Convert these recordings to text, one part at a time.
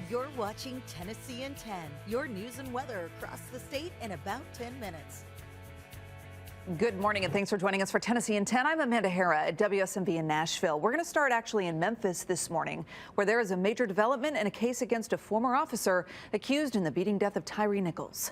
You're watching Tennessee in 10, your news and weather across the state in about 10 minutes. Good morning and thanks for joining us for Tennessee in 10. I'm Amanda Hara at WSMV in Nashville. We're going to start actually in Memphis this morning, where there is a major development in a case against a former officer accused in the beating death of Tyree Nichols.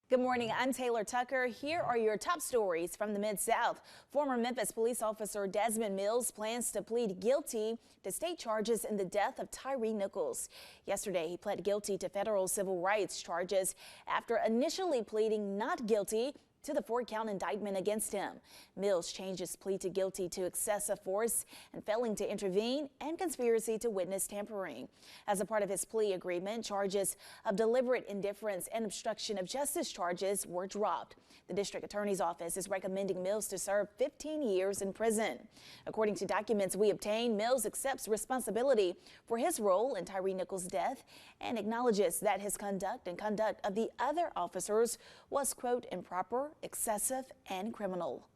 Good morning, I'm Taylor Tucker. Here are your top stories from the Mid-South. Former Memphis police officer Desmond Mills plans to plead guilty to state charges in the death of Tyree Nichols. Yesterday, he pled guilty to federal civil rights charges after initially pleading not guilty to the 4-count indictment against him. Mills changed his plea to guilty to excessive force and failing to intervene and conspiracy to witness tampering. As a part of his plea agreement, charges of deliberate indifference and obstruction of justice charges were dropped. The district attorney's office is recommending Mills to serve 15 years in prison. According to documents we obtained, Mills accepts responsibility for his role in Tyree Nichols' death and acknowledges that his conduct and conduct of the other officers was, quote, improper, excessive, and criminal.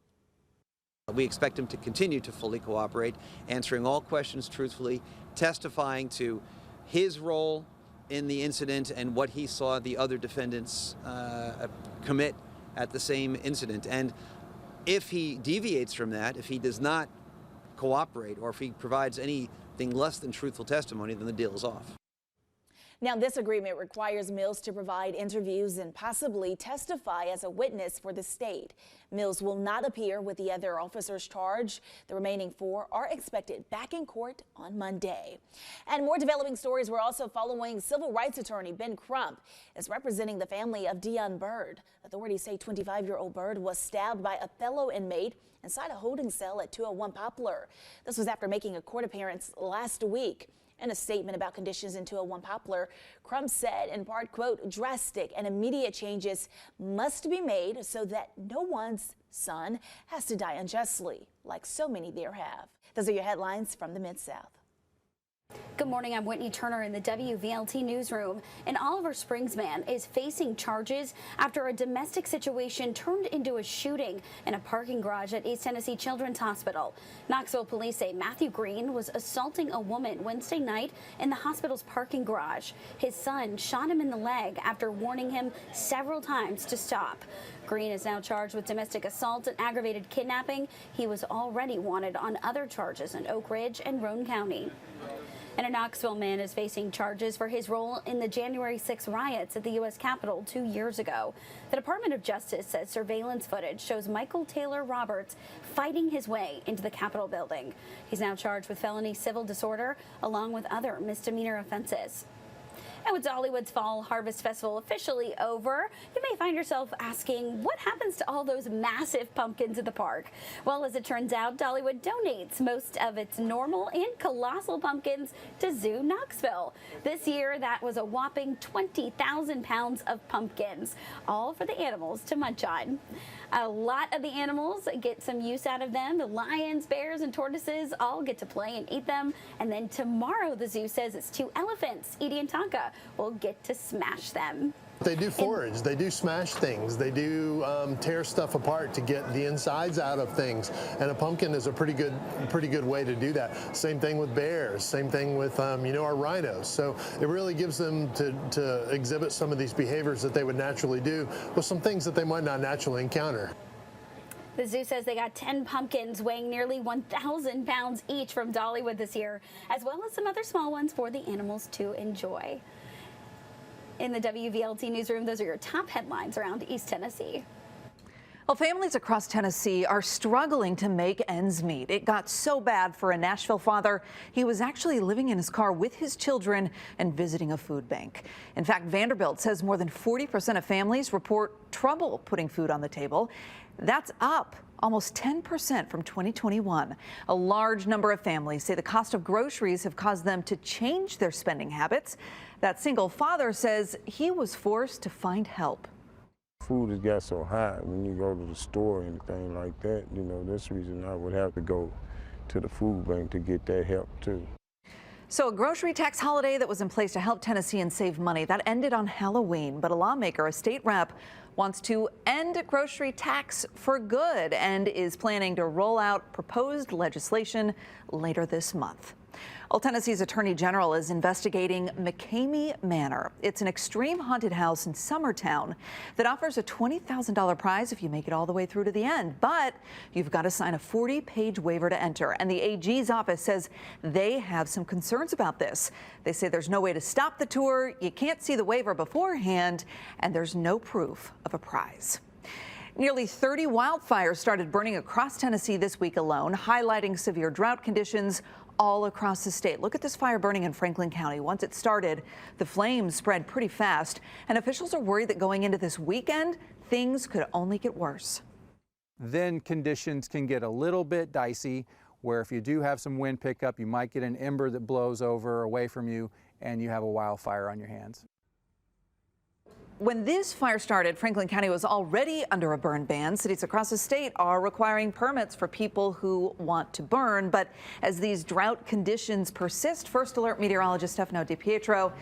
We expect him to continue to fully cooperate, answering all questions truthfully, testifying to his role in the incident and what he saw the other defendants commit at the same incident. And if he deviates from that, if he does not cooperate, or if he provides anything less than truthful testimony, then the deal is off. Now, this agreement requires Mills to provide interviews and possibly testify as a witness for the state. Mills will not appear with the other officers charged. The remaining 4 are expected back in court on Monday. And more developing stories we're also following. Civil rights attorney Ben Crump is representing the family of Dion Byrd. Authorities say 25-year-old Byrd was stabbed by a fellow inmate inside a holding cell at 201 Poplar. This was after making a court appearance last week. In a statement about conditions in 201 Poplar, Crump said, in part, quote, drastic and immediate changes must be made so that no one's son has to die unjustly, like so many there have. Those are your headlines from the Mid-South. Good morning, I'm Whitney Turner in the WVLT newsroom. An Oliver Springs man is facing charges after a domestic situation turned into a shooting in a parking garage at East Tennessee Children's Hospital. Knoxville police say Matthew Green was assaulting a woman Wednesday night in the hospital's parking garage. His son shot him in the leg after warning him several times to stop. Green is now charged with domestic assault and aggravated kidnapping. He was already wanted on other charges in Oak Ridge and Roane County. And a Knoxville man is facing charges for his role in the January 6 riots at the U.S. Capitol 2 years ago. The Department of Justice says surveillance footage shows Michael Taylor Roberts fighting his way into the Capitol building. He's now charged with felony civil disorder along with other misdemeanor offenses. And with Dollywood's Fall Harvest Festival officially over, you may find yourself asking, what happens to all those massive pumpkins at the park? Well, as it turns out, Dollywood donates most of its normal and colossal pumpkins to Zoo Knoxville. This year, that was a whopping 20,000 pounds of pumpkins, all for the animals to munch on. A lot of the animals get some use out of them. The lions, bears, and tortoises all get to play and eat them. And then tomorrow, the zoo says it's 2 elephants, Edie and Tonka, will get to smash them. They do forage, they do smash things, they do tear stuff apart to get the insides out of things, and a pumpkin is a pretty good way to do that. Same thing with bears, same thing with our rhinos. So it really gives them to exhibit some of these behaviors that they would naturally do with some things that they might not naturally encounter. The zoo says they got 10 pumpkins weighing nearly 1,000 pounds each from Dollywood this year, as well as some other small ones for the animals to enjoy. In the WVLT newsroom, those are your top headlines around East Tennessee. Well, families across Tennessee are struggling to make ends meet. It got so bad for a Nashville father, he was actually living in his car with his children and visiting a food bank. In fact, Vanderbilt says more than 40% of families report trouble putting food on the table. That's up almost 10% from 2021. A large number of families say the cost of groceries have caused them to change their spending habits. That single father says he was forced to find help. Food has got so high when you go to the store or anything like that, that's the reason I would have to go to the food bank to get that help too. So a grocery tax holiday that was in place to help Tennesseans save money, that ended on Halloween. But a lawmaker, a state rep, wants to end grocery tax for good and is planning to roll out proposed legislation later this month. Well, Tennessee's Attorney General is investigating McCamey Manor. It's an extreme haunted house in Summertown that offers a $20,000 prize if you make it all the way through to the end. But you've got to sign a 40-page waiver to enter. And the AG's office says they have some concerns about this. They say there's no way to stop the tour, you can't see the waiver beforehand, and there's no proof of a prize. Nearly 30 wildfires started burning across Tennessee this week alone, highlighting severe drought conditions all across the state. Look at this fire burning in Franklin County. Once it started, the flames spread pretty fast, and officials are worried that going into this weekend, things could only get worse. Then conditions can get a little bit dicey, where if you do have some wind pickup, you might get an ember that blows over away from you, and you have a wildfire on your hands. When this fire started, Franklin County was already under a burn ban. Cities across the state are requiring permits for people who want to burn. But as these drought conditions persist, First Alert meteorologist Stefano DiPietro,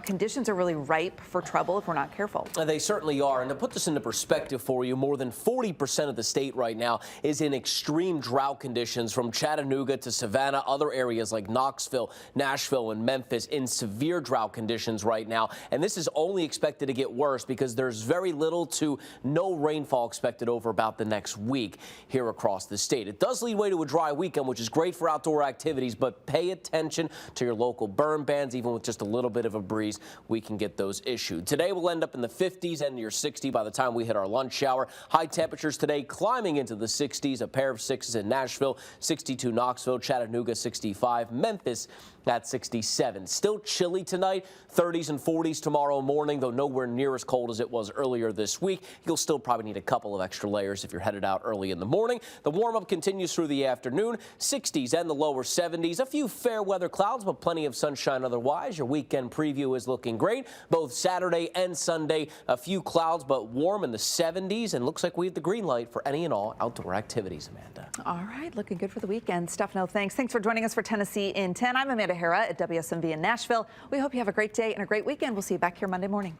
conditions are really ripe for trouble if we're not careful. They certainly are. And to put this into perspective for you, more than 40% of the state right now is in extreme drought conditions, from Chattanooga to Savannah, other areas like Knoxville, Nashville, and Memphis in severe drought conditions right now. And this is only expected to get worse because there's very little to no rainfall expected over about the next week here across the state. It does lead way to a dry weekend, which is great for outdoor activities, but pay attention to your local burn bans. Even with just a little bit of a breeze, we can get those issued. Today we'll end up in the 50s and near 60 by the time we hit our lunch hour. High temperatures today climbing into the 60s, a pair of 6s in Nashville, 62 Knoxville, Chattanooga 65, Memphis at 67. Still chilly tonight, 30s and 40s tomorrow morning, though nowhere near as cold as it was earlier this week. You'll still probably need a couple of extra layers if you're headed out early in the morning. The warm-up continues through the afternoon, 60s and the lower 70s. A few fair weather clouds, but plenty of sunshine otherwise. Your weekend preview is looking great. Both Saturday and Sunday, a few clouds, but warm in the 70s, and looks like we have the green light for any and all outdoor activities, Amanda. All right, looking good for the weekend. Stefano, thanks. Thanks for joining us for Tennessee in 10. I'm Amanda Hera at WSMV in Nashville. We hope you have a great day and a great weekend. We'll see you back here Monday morning.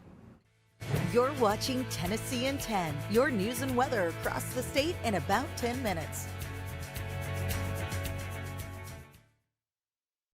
You're watching Tennessee in 10, your news and weather across the state in about 10 minutes.